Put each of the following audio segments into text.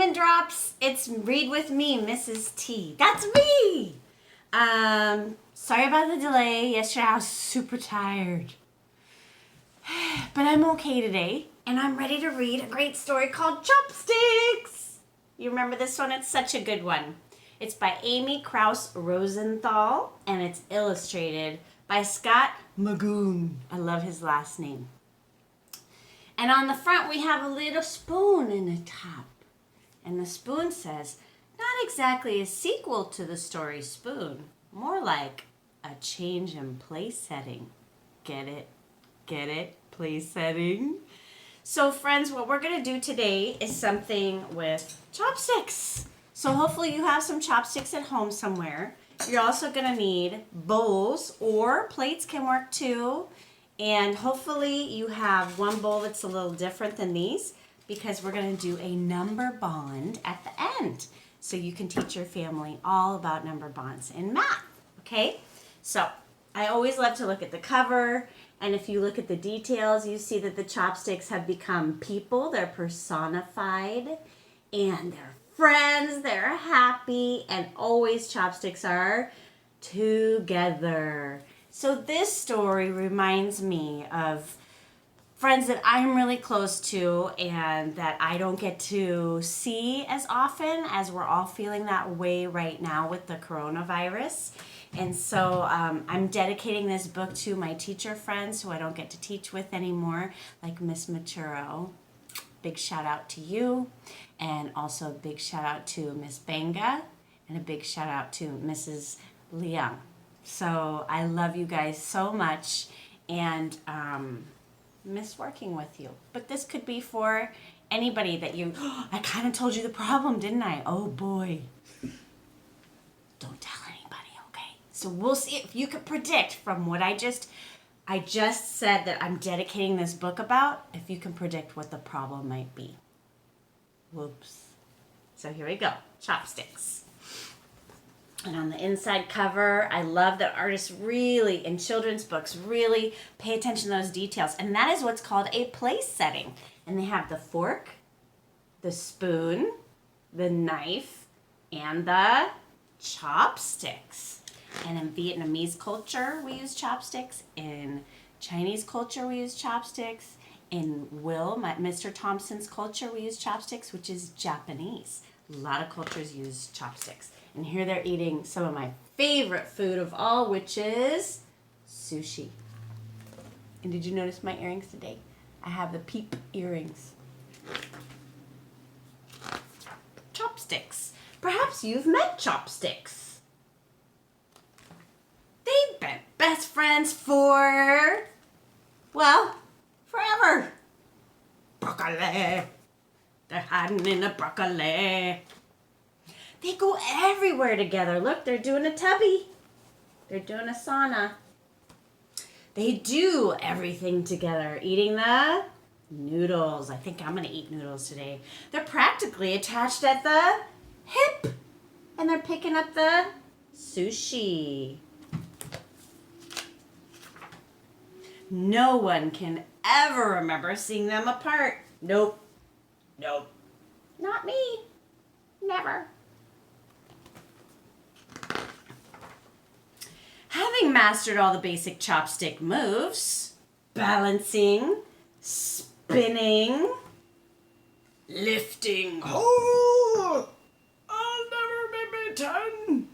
Cinnamon Drops. It's Read With Me, Mrs. T. That's me! Sorry about the delay. Yesterday I was super tired. But I'm okay today, and I'm ready to read a great story called Chopsticks. You remember this one? It's such a good one. It's by Amy Krauss Rosenthal, and it's illustrated by Scott Magoon. I love his last name. And on the front, we have a little spoon in the top. And the spoon says, not exactly a sequel to the story Spoon, more like a change in place setting. Get it? Get it? Place setting. So friends, what we're going to do today is something with chopsticks. So hopefully you have some chopsticks at home somewhere. You're also going to need bowls, or plates can work too. And hopefully you have one bowl that's a little different than these, because we're going to do a number bond at the end. So you can teach your family all about number bonds in math. Okay? So I always love to look at the cover. And if you look at the details, you see that the chopsticks have become people. They're personified. And they're friends. They're happy. And always chopsticks are together. So this story reminds me of friends that I'm really close to and that I don't get to see as often, as we're all feeling that way right now with the coronavirus. And so I'm dedicating this book to my teacher friends who I don't get to teach with anymore, like Miss Maturo. Big shout out to you. And also a big shout out to Miss Banga. And a big shout out to Mrs. Liang. So I love you guys so much, and miss working with you. But this could be for anybody that you, I kind of told you the problem, didn't I? Oh boy. Don't tell anybody, okay? So we'll see if you could predict from what I just said that I'm dedicating this book about, if you can predict what the problem might be. Whoops. So here we go. Chopsticks. And on the inside cover, I love that artists really, in children's books, really pay attention to those details. And that is what's called a place setting. And they have the fork, the spoon, the knife, and the chopsticks. And in Vietnamese culture, we use chopsticks. In Chinese culture, we use chopsticks. In Mr. Thompson's culture, we use chopsticks, which is Japanese. A lot of cultures use chopsticks. And here they're eating some of my favorite food of all, which is sushi. And did you notice my earrings today? I have the peep earrings. Chopsticks. Perhaps you've met chopsticks. They've been best friends for, well, forever. Broccoli. They're hiding in the broccoli. They go everywhere together. Look, they're doing a tubby. They're doing a sauna. They do everything together. Eating the noodles. I think I'm going to eat noodles today. They're practically attached at the hip. And they're picking up the sushi. No one can ever remember seeing them apart. Nope. Nope. Not me. Never. Having mastered all the basic chopstick moves, balancing, spinning, lifting, oh, I'll never be beaten.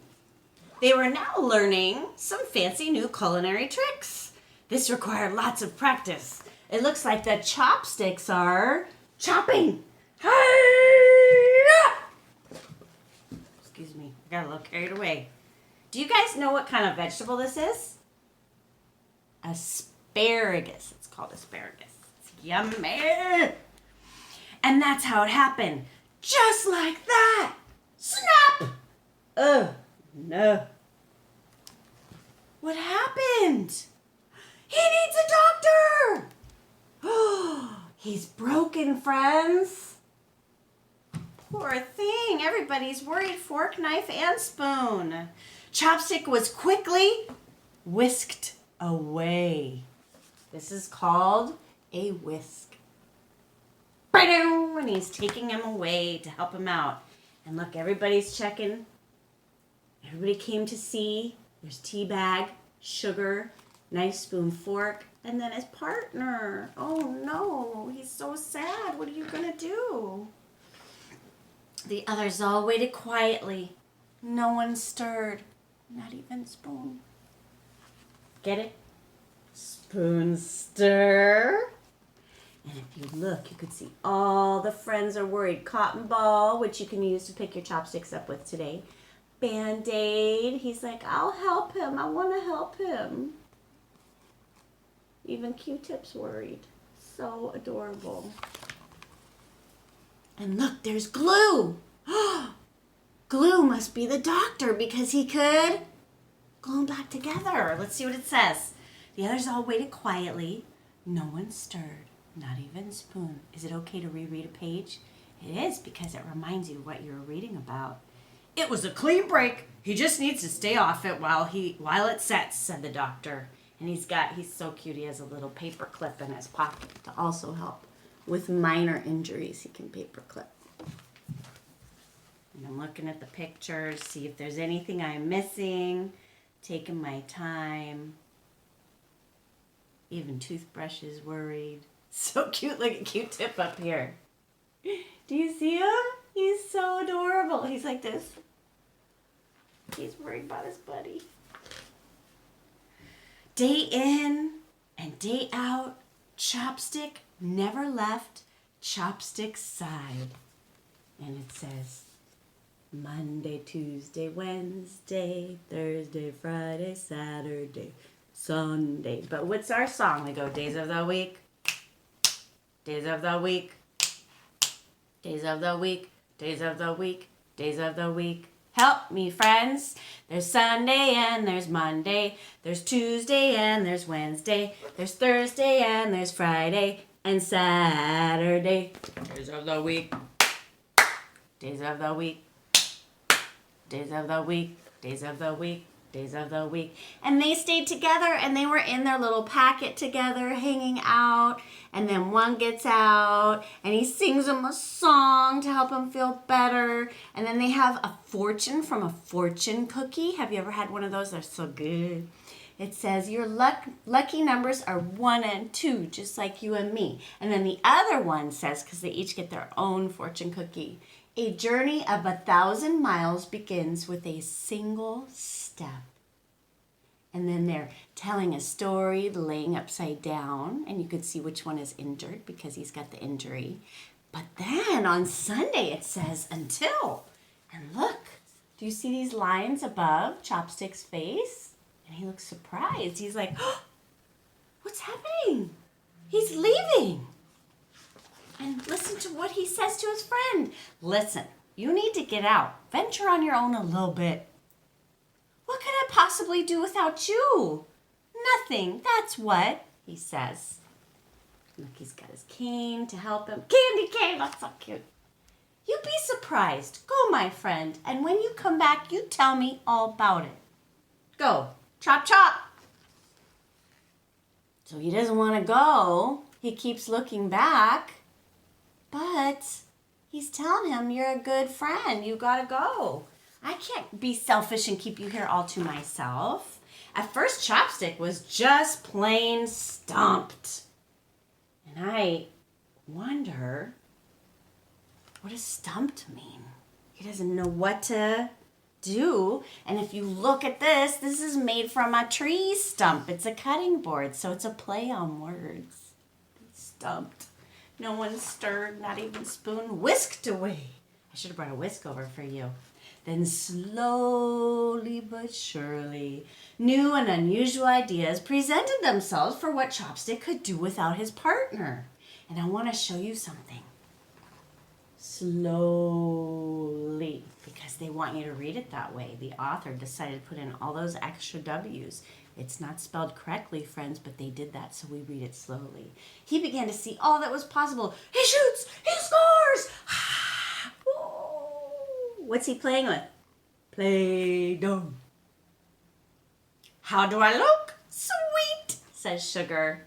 They were now learning some fancy new culinary tricks. This required lots of practice. It looks like the chopsticks are chopping. Excuse me, I got a little carried away. Do you guys know what kind of vegetable this is? Asparagus. It's called asparagus. It's yummy. And that's how it happened. Just like that. Snap! Oh, no. What happened? He needs a doctor! He's broken, friends. Poor thing. Everybody's worried. Fork, knife, and spoon. Chopstick was quickly whisked away. This is called a whisk. And he's taking him away to help him out. And look, everybody's checking. Everybody came to see. There's tea bag, sugar, knife, spoon, fork, and then his partner. Oh no, he's so sad. What are you gonna do? The others all waited quietly. No one stirred, not even Spoon. Get it? Spoon stir. And if you look, you could see all the friends are worried. Cotton ball, which you can use to pick your chopsticks up with today. Band-Aid. He's like, I'll help him. I want to help him. Even Q-Tip's worried. So adorable. And look, there's Glue. Glue must be the doctor because he could glue them back together. Let's see what it says. The others all waited quietly. No one stirred, not even Spoon. Is it okay to reread a page? It is, because it reminds you what you were reading about. It was a clean break. He just needs to stay off it while it sets, said the doctor. And he's so cute. He has a little paper clip in his pocket to also help with minor injuries. He can paper clip. And I'm looking at the pictures, see if there's anything I'm missing. Taking my time. Even Toothbrush is worried. So cute. Look at Q-Tip up here. Do you see him? He's so adorable. He's like this. He's worried about his buddy. Day in and day out, Chopstick never left Chopstick's side. And it says, Monday, Tuesday, Wednesday, Thursday, Friday, Saturday, Sunday. But what's our song? We go, days of the week, days of the week, days of the week, days of the week, days of the week. Help me, friends. There's Sunday and there's Monday. There's Tuesday and there's Wednesday. There's Thursday and there's Friday and Saturday. Days of the week. Days of the week. Days of the week. Days of the week. Days of the week. And they stayed together and they were in their little packet together hanging out. And then one gets out and he sings them a song to help him feel better. And then they have a fortune from a fortune cookie. Have you ever had one of those? They're so good. It says your lucky numbers are 1 and 2, just like you and me. And then the other one says, because they each get their own fortune cookie, a journey of 1,000 miles begins with a single step. And then they're telling a story, laying upside down, and you could see which one is injured because he's got the injury. But then on Sunday it says until. And look, do you see these lines above Chopstick's face? And he looks surprised. He's like, oh, what's happening? He's leaving. And listen to what he says to his friend. Listen, you need to get out. Venture on your own a little bit. What could I possibly do without you? Nothing, that's what, he says. Look, he's got his cane to help him. Candy cane, that's so cute. You'd be surprised. Go, my friend, and when you come back, you tell me all about it. Go, chop, chop. So he doesn't want to go. He keeps looking back. But he's telling him, you're a good friend. You gotta go. I can't be selfish and keep you here all to myself. At first, Chopstick was just plain stumped. And I wonder, what does stumped mean? He doesn't know what to do. And if you look at this, this is made from a tree stump. It's a cutting board, so it's a play on words. Stumped. No one stirred, not even Spoon, whisked away. I should have brought a whisk over for you. Then slowly but surely, new and unusual ideas presented themselves for what Chopstick could do without his partner. And I want to show you something. Slowly, because they want you to read it that way. The author decided to put in all those extra W's. It's not spelled correctly, friends, but they did that, so we read it slowly. He began to see all that was possible. He shoots! He scores! What's he playing with? Play-Doh. How do I look? Sweet, says Sugar.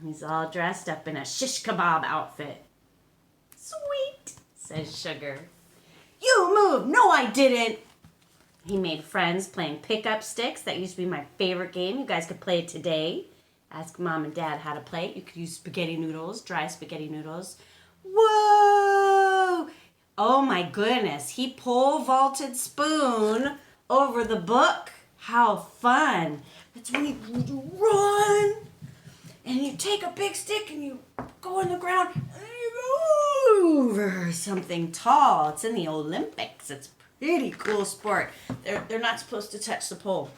He's all dressed up in a shish kebab outfit. says Sugar. You moved! No, I didn't! He made friends playing pick-up sticks. That used to be my favorite game. You guys could play it today. Ask Mom and Dad how to play it. You could use spaghetti noodles, dry spaghetti noodles. Whoa! Oh my goodness. He pole vaulted Spoon over the book. How fun. That's when you run and you take a big stick and you go on the ground and you go over something tall. It's in the Olympics. It's pretty cool sport. They're not supposed to touch the pole.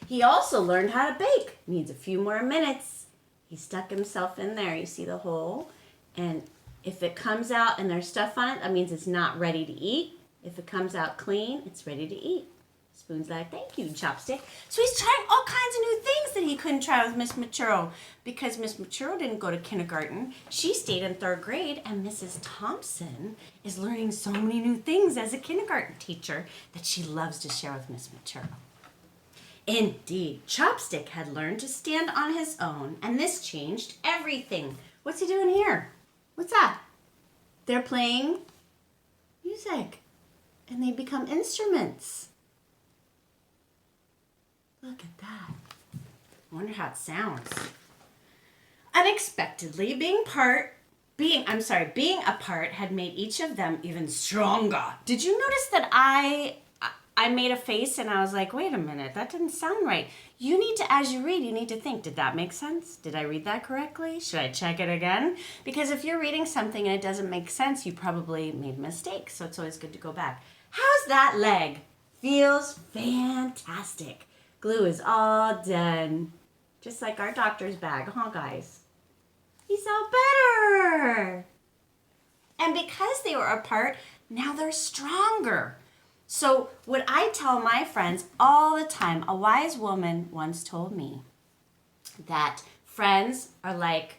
He also learned how to bake. Needs a few more minutes. He stuck himself in there. You see the hole? And if it comes out and there's stuff on it, that means it's not ready to eat. If it comes out clean, it's ready to eat. Spoon's like, thank you, Chopstick. So he's trying all kinds of new things that he couldn't try with Miss Machuro because Miss Machuro didn't go to kindergarten. She stayed in 3rd grade, and Mrs. Thompson is learning so many new things as a kindergarten teacher that she loves to share with Miss Machuro. Indeed, Chopstick had learned to stand on his own, and this changed everything. What's he doing here? What's that? They're playing music, and they become instruments. Look at that. I wonder how it sounds. Unexpectedly, being apart had made each of them even stronger. Did you notice that I made a face and I was like, wait a minute, that didn't sound right. You need to, as you read, you need to think, did that make sense? Did I read that correctly? Should I check it again? Because if you're reading something and it doesn't make sense, you probably made a mistake. So it's always good to go back. How's that leg? Feels fantastic. Glue is all done. Just like our doctor's bag, huh, guys? He's all better. And because they were apart, now they're stronger. So what I tell my friends all the time, a wise woman once told me that friends are like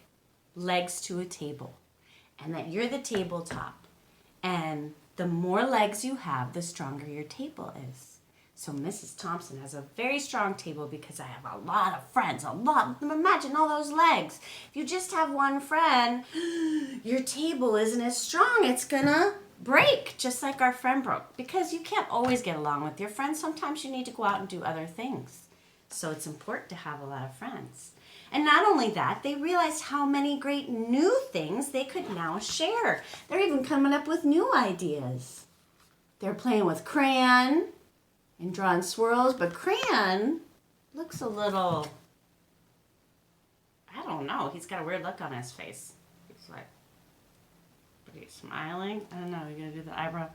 legs to a table, and that you're the tabletop. And the more legs you have, the stronger your table is. So Mrs. Thompson has a very strong table because I have a lot of friends, a lot. Imagine all those legs. If you just have one friend, your table isn't as strong. It's gonna break, just like our friend broke. Because you can't always get along with your friends. Sometimes you need to go out and do other things. So it's important to have a lot of friends. And not only that, they realized how many great new things they could now share. They're even coming up with new ideas. They're playing with crayon and drawing swirls, but crayon looks a little, I don't know. He's got a weird look on his face. He's like, but he's smiling. I don't know. You gotta do the eyebrow.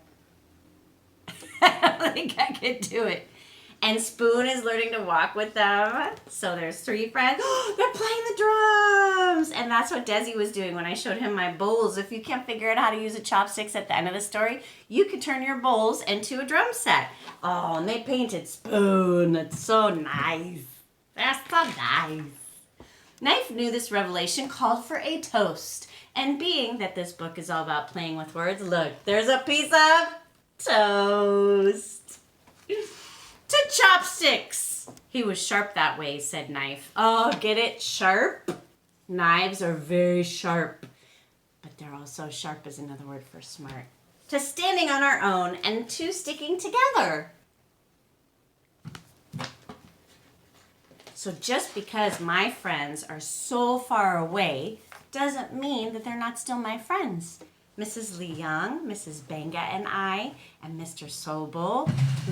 I don't think I can do it. And Spoon is learning to walk with them. So there's 3 friends. They're playing the drums. And that's what Desi was doing when I showed him my bowls. If you can't figure out how to use a chopsticks at the end of the story, you could turn your bowls into a drum set. Oh, and they painted Spoon. That's so nice. That's so nice. Knife knew this revelation called for a toast. And being that this book is all about playing with words, look, there's a piece of toast. To Chopsticks. He was sharp that way, said Knife. Oh, get it? Sharp? Knives are very sharp. But they're also sharp is another word for smart. To standing on our own and to sticking together. So just because my friends are so far away doesn't mean that they're not still my friends. Mrs. Lee Young, Mrs. Banga and I, and Mr. Sobel,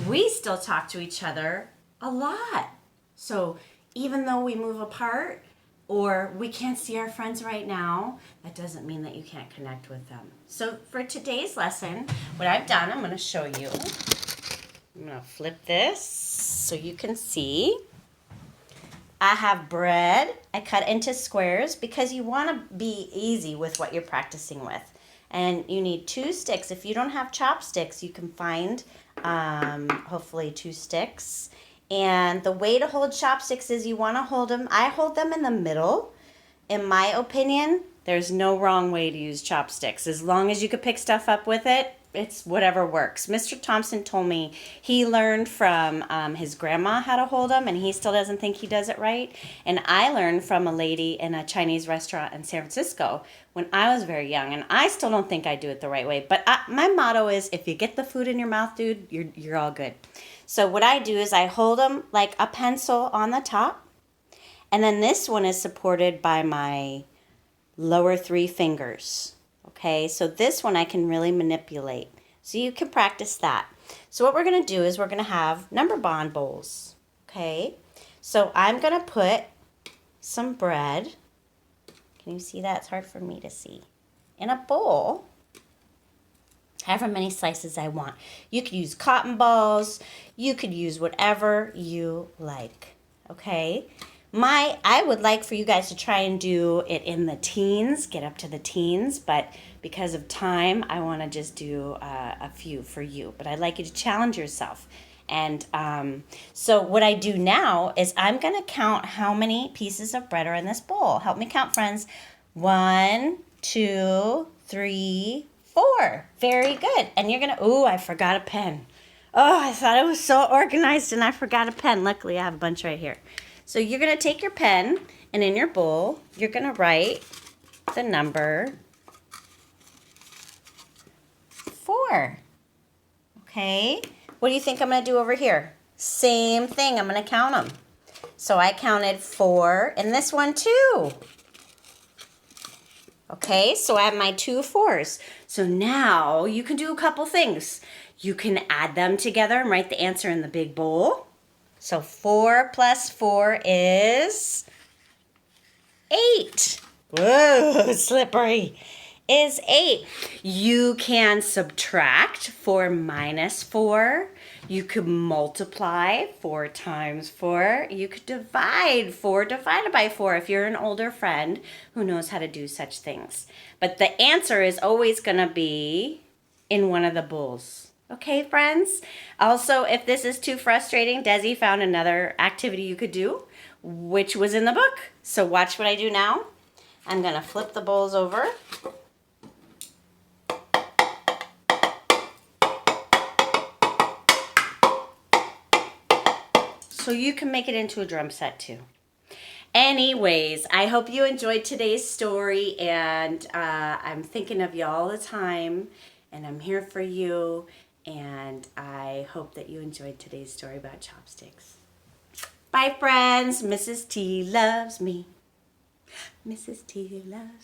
we still talk to each other a lot. So even though we move apart or we can't see our friends right now, that doesn't mean that you can't connect with them. So for today's lesson, what I've done, I'm going to show you. I'm going to flip this so you can see. I have bread. I cut into squares because you want to be easy with what you're practicing with. And you need 2 sticks. If you don't have chopsticks, you can find hopefully 2 sticks. And the way to hold chopsticks is you want to hold them. I hold them in the middle. In my opinion, there's no wrong way to use chopsticks. As long as you could pick stuff up with it, it's whatever works. Mr. Thompson told me he learned from his grandma how to hold them, and he still doesn't think he does it right. And I learned from a lady in a Chinese restaurant in San Francisco when I was very young, and I still don't think I do it the right way. But my motto is, if you get the food in your mouth, dude, you're all good. So what I do is I hold them like a pencil on the top, and then this one is supported by my lower 3 fingers. Okay, so this one I can really manipulate. So you can practice that. So what we're going to do is we're going to have number bond bowls. Okay, so I'm going to put some bread. Can you see that? It's hard for me to see. In a bowl. However many slices I want. You could use cotton balls. You could use whatever you like. Okay. I would like for you guys to try and do it in the teens, get up to the teens, but because of time, I want to just do a few for you. But I'd like you to challenge yourself. And so what I do now is I'm going to count how many pieces of bread are in this bowl. Help me count, friends. 1, 2, 3, 4. Very good. And you're going to, ooh, I forgot a pen. Oh, I thought it was so organized and I forgot a pen. Luckily, I have a bunch right here. So you're going to take your pen, and in your bowl, you're going to write the number 4. Okay? What do you think I'm going to do over here? Same thing. I'm going to count them. So I counted 4 in this one too. Okay, so I have my 2 4s. So now you can do a couple things. You can add them together and write the answer in the big bowl. So 4 plus 4 is 8. Whoa, slippery. Is 8. You can subtract 4 minus 4. You could multiply 4 times 4. You could divide 4 divided by 4 if you're an older friend who knows how to do such things. But the answer is always going to be in one of the bowls. Okay, friends? Also, if this is too frustrating, Desi found another activity you could do, which was in the book. So watch what I do now. I'm going to flip the bowls over. So you can make it into a drum set too. Anyways, I hope you enjoyed today's story, and I'm thinking of you all the time, and I'm here for you. And I hope that you enjoyed today's story about chopsticks. Bye, friends. Mrs. T loves me. Mrs. T loves me.